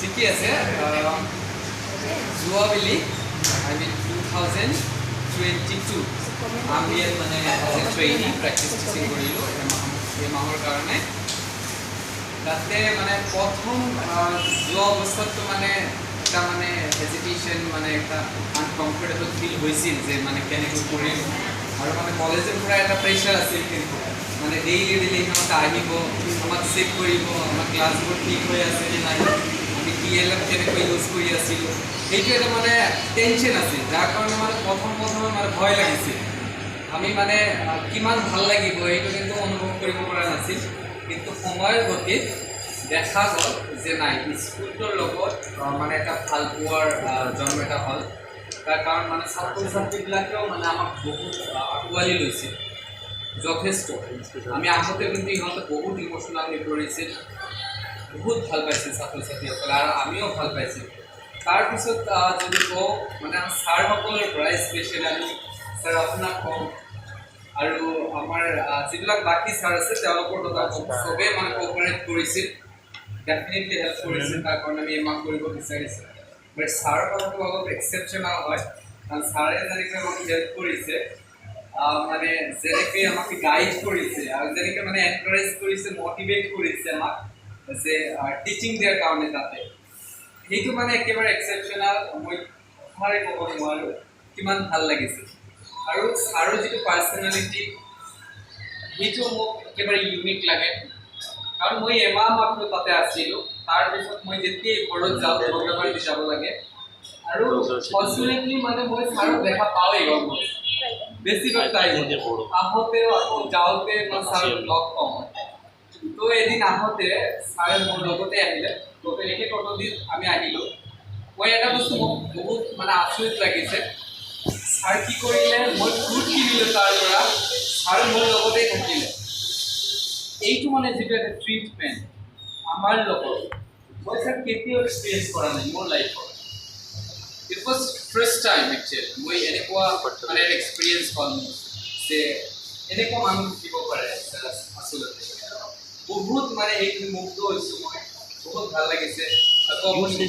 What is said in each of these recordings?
ঠিকই আছে যোৱাবেলি I mean 2022 আমি ইয়াত মানে ট্ৰেইনিং প্ৰেক্টিছ টিচিং কৰিলোঁ এই মাহৰ কাৰণে তাতে মানে প্ৰথম যোৱা অৱস্থাতটো মানে এটা মানে হেজিটেশ্যন মানে এটা আনকমফৰ্টেবল ফিল হৈছিল যে মানে কেনেকৈ কৰিম আৰু মানে কলেজৰ পৰা এটা প্ৰেছাৰ আছিল কিন্তু মানে ডেইলি সিহঁতে আহিব আমাক চেক কৰিব আমাৰ ক্লাছবোৰ ঠিক হৈ আছে নে নাই আমি B.Ed কেনেকৈ ইউজ কৰি আছিলোঁ সেইটো এটা মানে টেনশ্যন আছিল যাৰ কাৰণে মানে প্ৰথমে মানে ভয় লাগিছিল আমি মানে কিমান ভাল লাগিব এইটো কিন্তু অনুভৱ কৰিব পৰা নাছিল কিন্তু সময়ৰ গতিত দেখা গ'ল যে নাই স্কুলটোৰ লগত মানে এটা ভাল পোৱাৰ জন্ম এটা হ'ল তাৰ কাৰণ মানে ছাত্ৰ ছাত্ৰীবিলাকেও মানে আমাক বহুত আঁকোৱালি লৈছিল যথেষ্ট আমি আগতে কিন্তু ইহঁতে বহুত ইম'চনেল হৈ পৰিছিল বহুত ভাল পাইছিল ছাত্ৰ ছাত্ৰীসকলে আৰু আমিও ভাল পাইছিলোঁ তাৰপিছত যদি কওঁ মানে ছাৰসকলৰ পৰা স্পেচিয়েলি আমি ছাৰ আপোনাক কওঁ আৰু আমাৰ যিবিলাক বাকী ছাৰ আছে তেওঁলোকৰ লগত চবেই মানে কোঅপাৰেট কৰিছিল ডেফিনেটলি হেল্প কৰিছিল তাৰ কাৰণে আমি এমাহ কৰিব বিচাৰিছোঁ বাট ছাৰৰ কথাটো অলপ এক্সেপশ্যনেল হয় কাৰণ ছাৰে যেনেকৈ আমাক হেল্প কৰিছে মানে যেনেকৈ আমাক গাইড কৰিছে আৰু যেনেকৈ মানে এনকাৰেজ কৰিছে মটিভেট কৰিছে আমাক যে টিচিং দিয়াৰ কাৰণে তাতে সেইটো মানে একেবাৰে এক্সেপশ্যনেল মই কথাৰে ক'ব নোৱাৰোঁ কিমান ভাল লাগিছিল আৰু যিটো পাৰ্চনেলিটি সেইটো মোক একেবাৰে ইউনিক লাগে কাৰণ মই এমাহ মাত্ৰ তাতে আছিলোঁ তাৰপিছত মই যেতিয়াই ঘৰত যাওঁ প্ৰগ্ৰামৰ দি যাব লাগে আৰু ফৰ্চুনেটলি মানে মই ছাৰক দেখা পাওঁৱেই গম বেছিভাগ টাইম আহোঁতেও আকৌ যাওঁতে মই ছাৰক লগ পাওঁ তো এদিন আহোঁতে ছাৰে মোৰ লগতে আহিলে তো তেনেকৈ ট'টেলি আমি আহিলোঁ মই এটা বস্তু মোক বহুত মানে আচৰিত লাগিছে ছাৰ কি কৰিলে মই ফ্ৰুট কিনিলোঁ তাৰ পৰা ছাৰ মোৰ লগতেই থাকিলে এইটো মানে যিটো এটা ট্ৰিটমেণ্ট আমাৰ লগত মই ছাৰ কেতিয়াও এক্সপিৰিয়েঞ্চ কৰা নাই মোৰ লাইফত it was first time actually মই এনেকুৱা মানে এক্সপিৰিয়েঞ্চ হ'ল যে এনেকুৱা মানুহ থাকিব পাৰে আচলতে বহুত মানে এইখিনি মুগ্ধ হৈছোঁ মই বহুত ভাল লাগিছে আকৌ আপুনি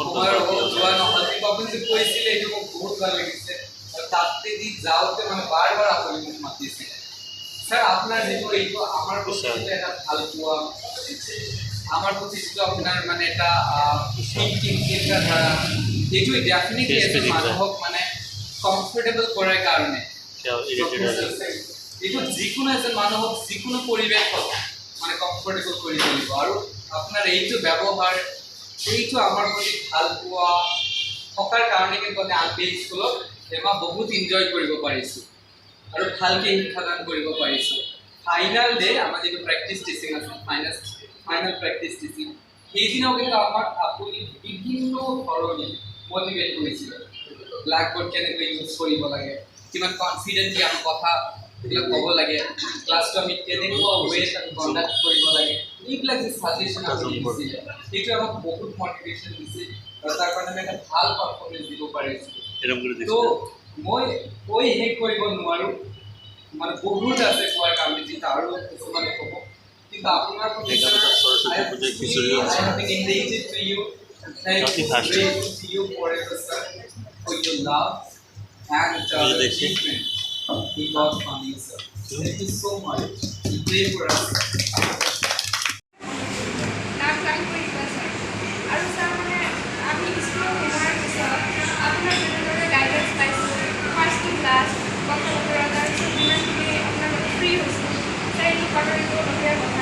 সময়ৰ অভাৱ যোৱা নহ'ল কিন্তু আপুনি যে কৈছিলে এইটো মোক বহুত ভাল লাগিছে আৰু তাতে দি যাওঁতে মানে বাৰ বাৰ আপুনি মোক মাতিছিলে ছাৰ আপোনাৰ যিটো এইটো আমাৰ প্ৰতি যিটো এটা ভাল পোৱা আমাৰ প্ৰতি যিটো আপোনাৰ মানে এটা থিংকিং চিন্তাধাৰা এইটো ডেফিনেটলি এজন মানুহক মানে কমফৰ্টেবল কৰাৰ কাৰণে এইটো যিকোনো এজন মানুহক যিকোনো পৰিৱেশত মানে কমফৰ্টেবল কৰি তুলিব আৰু আপোনাৰ এইটো ব্যৱহাৰ এইটো আমাৰ প্ৰতি ভাল পোৱা থকাৰ কাৰণে কিন্তু আমি আনকি স্কুলত এমাহ বহুত এনজয় কৰিব পাৰিছোঁ আৰু ভালকৈ শিক্ষাদান কৰিব পাৰিছোঁ ফাইনেল ডে আমাৰ যিটো প্ৰেক্টিছ টিচিং আছে ফাইনেল প্ৰেক্টিছ টিচিং সেইদিনাও কিন্তু আমাক আপুনি বিভিন্ন ধৰণে মটিভেট কৰিছিল ব্লেকবোৰ্ড কেনেকৈ ইউজ কৰিব লাগে কিমান কনফিডেণ্টলি আমাৰ কথা এইবিলাক ক'ব লাগে ক্লাছটো আমি কেনেকুৱা ৱেত আমি কণ্ডাক্ট কৰিব লাগে এইবিলাক যে ছাজেশ্যন আপুনি দিছিলে সেইটো আমাক বহুত মটিভেশ্যন দিছিল আৰু তাৰ কাৰণে আমি এটা ভাল পাৰফৰ্মেঞ্চ দিব পাৰিছোঁ তো মই কৈ শেষ কৰিব নোৱাৰোঁ মানে বহুত আছে কোৱাৰ কাৰণে যিটো আৰু কিছুমানে ক'ব কিন্তু আপোনাৰ প্ৰতি we got from you, sir. Thank you so much. You pray for us. Now, thank you, sir. আৰু ছাৰ মানে আমি স্কুলত সোমোৱাৰ পিছত আপোনাৰ যেনেদৰে গাইডেঞ্চ পাইছোঁ ফাৰ্ষ্ট টু লাষ্ট কথা বতৰা তাৰপিছত যিমানখিনি আপোনাৰ লগত ফ্ৰী হৈছোঁ ছাৰ এইটো পাহৰিবলগীয়া কথা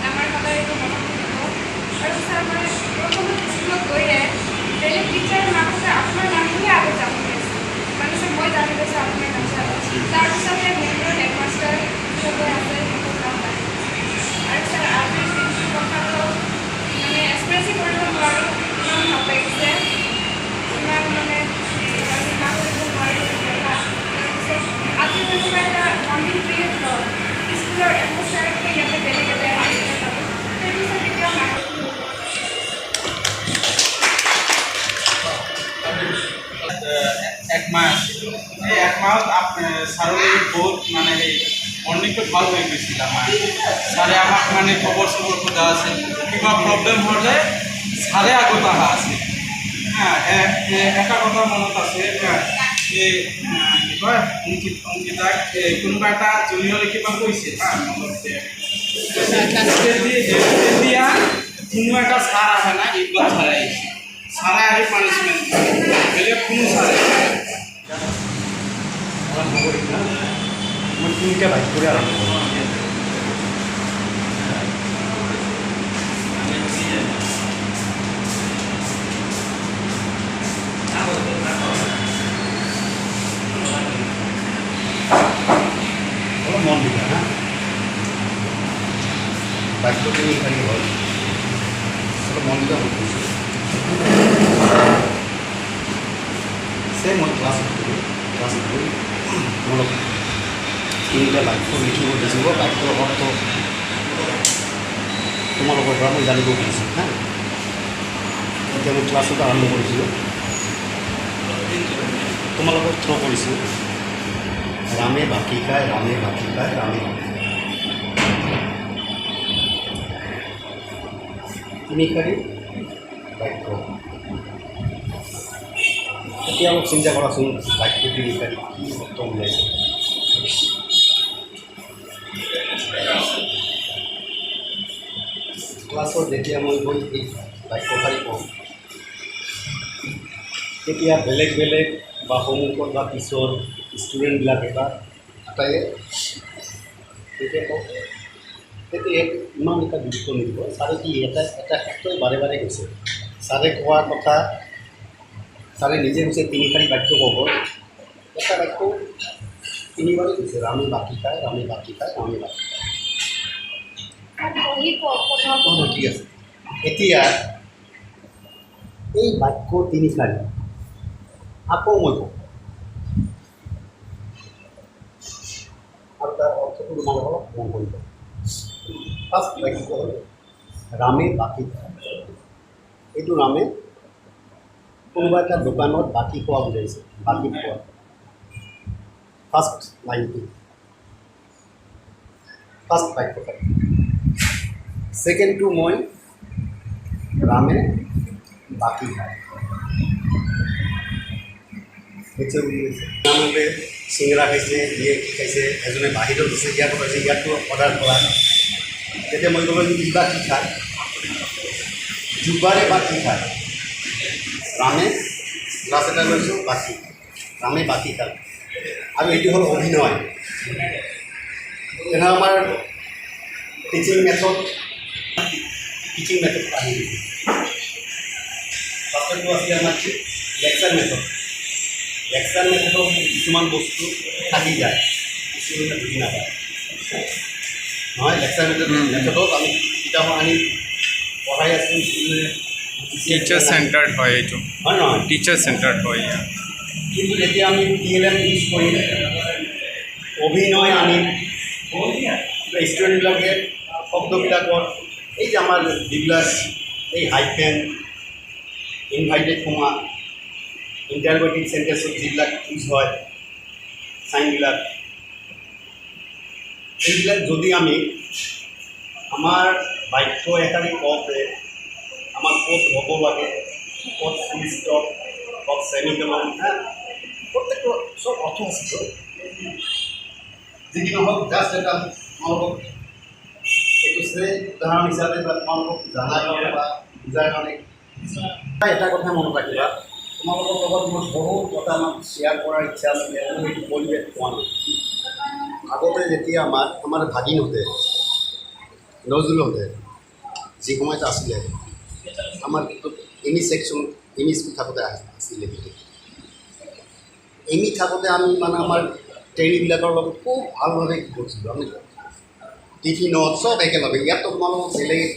আমাৰ সদায় এইটো মনত থাকিব আৰু ছাৰ মানে প্ৰথমত স্কুলত গৈয়ে বেলেগ টিচাৰ নামতে আপোনাৰ নামটোহে আগত যাব পাৰিছোঁ মানে ছাৰ মই জানি পাইছোঁ আপোনাৰ নাম তাৰপিছতে মেজৰ হেডমাষ্টাৰ চবে আছে সিহঁতৰ নাম পাইছোঁ আৰু কিন্তু ভাল হৈ গৈছিল আমাৰ ছাৰে আমাক মানে খবৰ চবৰ সোধা আছিল কিবা প্ৰব্লেম হ'লে ছাৰে আগত অহা আছিল এটা কথা মনত আছে এই কি কয় অংকিতাক কোনোবা এটা জুনিয়ৰে কিবা কৈছিল মনত তেতিয়া কোনো এটা ছাৰ আহে না ইকবাল ছাৰে আহিছে ছাৰে আহি পানিছমেণ্ট বেলেগ কোনো ছাৰে আৰম্ভ কৰিম না মই তিনিটা বাইক কৰি আৰম্ভ কৰিম অলপ মন দিবা হা বাইকটো তিনি খালি হ'ল অলপ মন দিবা মই কৈছোঁ মই ক্লাছ কৰি মোৰ তিনিটা বাইকটো লিখিব দিছিলোঁ বাইকটোৰ অৰ্থ তোমালোকৰ পৰা মই জানিব খুজিছোঁ হা এতিয়া মই ক্লাছত আৰম্ভ কৰিছিলোঁ তোমালোকক থ্ৰ' কৰিছোঁ ৰামে বাকী খায় ৰামে বাকী খায় ৰামে তিনিশাৰী বাক্য এতিয়া অলপ চিন্তা কৰাচোন বাক্য তিনিশাৰী কি অৰ্থ উলিয়াইছে ক্লাছত যেতিয়া মই গৈ এই বাক্যশাৰী কওঁ তেতিয়া বেলেগ বেলেগ বা সন্মুখত বা পিছৰ ষ্টুডেণ্টবিলাকে বা আটাইয়ে তেতিয়া কওঁ তেতিয়া ইমান এটা গুৰুত্ব নিদিব ছাৰে কি এটা ক্ষেত্ৰই বাৰে বাৰে কৈছে ছাৰে কোৱা কথা ছাৰে নিজে কৈছে তিনিশাৰী বাক্য ক'ব এটা বাক্য তিনিবাৰেই কৈছে ৰামে বাকী খায় ৰামে বাকী খায় ৰামে বাকী খায় ঠিক আছে এতিয়া এই বাক্য তিনিশাৰী আকৌ মই কওঁ আৰু তাৰ অৰ্থটো তোমালোকে অলপ মন কৰিব ফাৰ্ষ্ট বাক্য হ'ল ৰামে বাকী খায় এইটো ৰামে কোনোবা এটা দোকানত বাকী খোৱা বুজাইছে বাকী খোৱা ফাৰ্ষ্ট লাইনটো ফাৰ্ষ্ট বাক্যশাৰী ছেকেণ্ডটো মই ৰামে বাকী খায় মানুহে চিঙৰা খাইছে দিয়ে কি খাইছে এজনে বাহিৰত দিছে ইয়াত খাইছে ইয়াতো অৰ্ডাৰ কৰা তেতিয়া মই ক'লোঁ কিবা কি খায় জুব্বাৰে বা কি খায় ৰামে ক্লাছ এটা লৈছোঁ বাকী ৰামে বাকী খায় আৰু এইটো হ'ল অভিনয় তেনে আমাৰ টিচিং মেথড আহি গৈছে ফাৰ্ষ্টটো আছিলে আমাৰ লেকচাৰ মেথড কিছুমান বস্তু থাকি যায় কিছুমানে বুজি নাপায় নহয় লেকচাৰ মেথডত আমি কিতাপখন আনি পঢ়াই আছোঁ টিচাৰ চেণ্টাৰ্ড হয় এইটো হয় নহয় টিচাৰ চেণ্টাৰ্ড হয় কিন্তু যেতিয়া আমি PLM ইউজ কৰিম অভিনয় আনিম ষ্টুডেণ্টবিলাকে শব্দবিলাকৰ এই যে আমাৰ যিবিলাক এই হাইফেন ইনভাইটেড কমা ইণ্টাৰগেটিভ চেণ্টেন্সত যিবিলাক ইউজ হয় চাইনবিলাক এইবিলাক যদি আমি আমাৰ বাক্য একাৰি কওঁতে আমাৰ ক'ত হ'ব লাগে ক'ত ফুল ষ্টপ ক'ত ছেমিকলন প্ৰত্যেকটো চব অৰ্থ আছে যি কি নহওক জাষ্ট এটা তোমালোকক এইটো উদাহৰণ হিচাপে বা তোমালোকক জনাৰ কাৰণে বা বুজাৰ কাৰণে এটা কথা মনত ৰাখিবা তোমালোকৰ লগত মোৰ বহুত কথা আমাক শ্বেয়াৰ কৰাৰ ইচ্ছা আছিলে মই এইটো পৰিৱেশ পোৱা নাই আগতে যেতিয়া আমাৰ ভাগিনহঁতে নজৰুলহঁতে যি সময়ত আছিলে আমাৰ এমি স্কুল থাকোঁতে আছিলে এমি থাকোঁতে আমি মানে আমাৰ ট্ৰেইনিবিলাকৰ লগত খুব ভালভাৱে কি কৰিছিলোঁ আমি টিফিনত চব একেলগে ইয়াততো তোমালোকক বেলেগ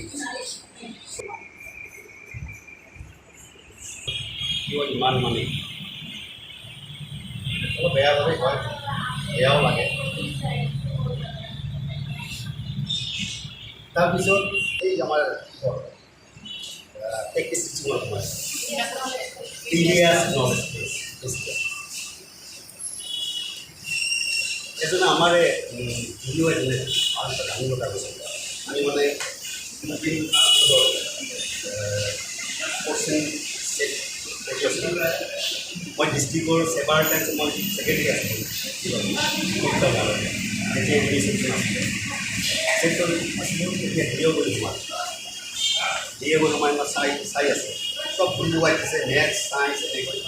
ইমান মানে অলপ বেয়াভাৱে হয় বেয়াও লাগে তাৰপিছত এই আমাৰ প্ৰেক্টিছ টিচিঙৰ সময় প্ৰিভিয়াছ নলেজ এজনে আমাৰে ভিডিঅ' এজনে ভাল এটা জানিব লগা গৈছে আমি মানে কোচিং মই ডিষ্ট্ৰিক্টৰ ছেবাৰ টাইমছ মই ছেক্ৰেটাৰী আছিলোঁ যেতিয়া এডমিশ্যন আছিলে ছেক্টৰ আছিলোঁ তেতিয়া ভিডিঅ' কৰি সোমাল দিয়ে গৈ সোমাই মই চাই আছে চব ভুল মোবাইল দিছে মেথছ ছায়েন্স এনেকৈ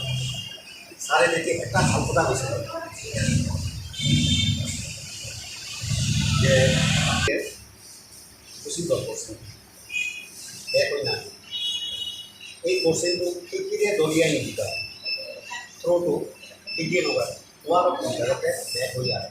ছাৰে তেতিয়া এটা ভাল কথা কৈছিলে যে উচিত কোচিং বেয়া কৰি নাই এই কোচিংটো শিকিলে দলিয়াই নিদিবা থ্ৰ'টো শিকিয়ে নগা তোমালোক যাতে বেয়া হৈ যায়